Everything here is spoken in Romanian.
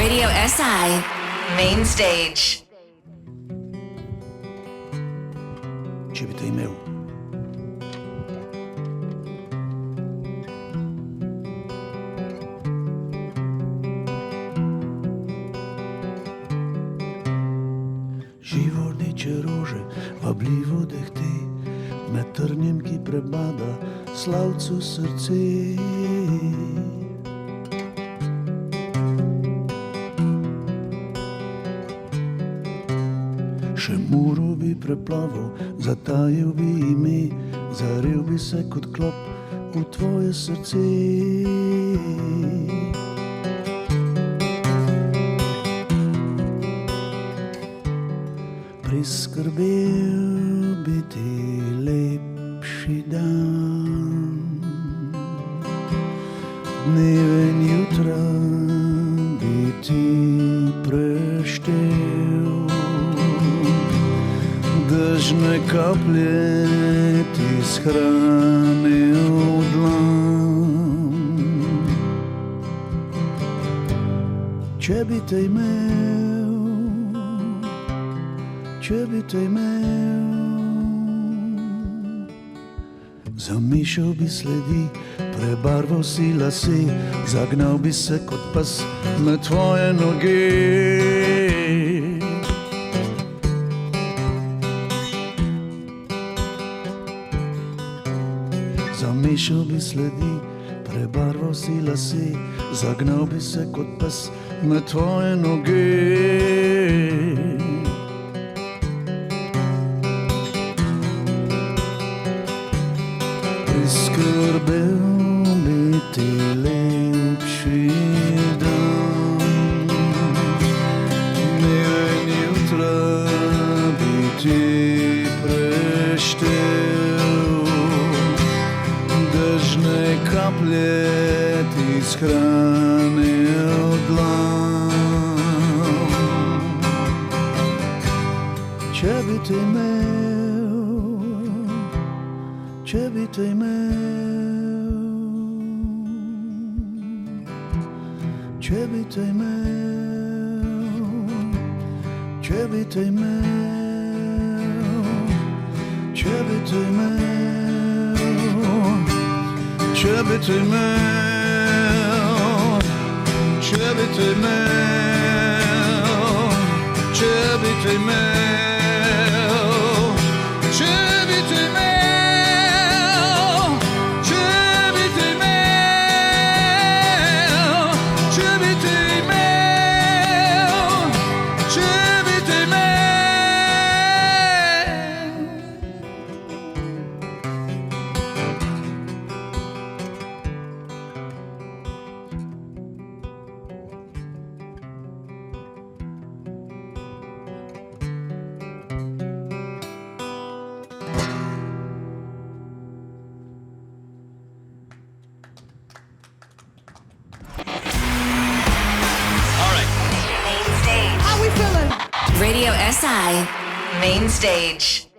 Radio SI Main Stage. Ce bitei meu. Živorniče rože, vabljivo dehte, med trnjem, ki prebada slavcu srce. Še muro bi preplavil, zatajil bi ime, zaril bi se kot klop v tvoje srce. Priskrbel bi ti lepši dan, dneve in jutra bi ti preštel, dežne kaplje ti shranil v dlan. Če bi te imel, če bi te imel, zamišal bi sledi, prebarval si lase, zagnal bi se kot pes med tvoje noge. Zamišal bi sledi, prebarval si lase, zagnal bi se kot pes med tvoje noge. Priskrbel bi ti lepši dan, dneve in jutra bi ti preštel, dežne kaplje ti shranil dlan. Če bi te imel, če bi te imel, če bi te imel, če bi te imel, če bi te imel, če bi te imel, če bi te imel, če bi te imel, če bi te imel. Radio SI Main Stage.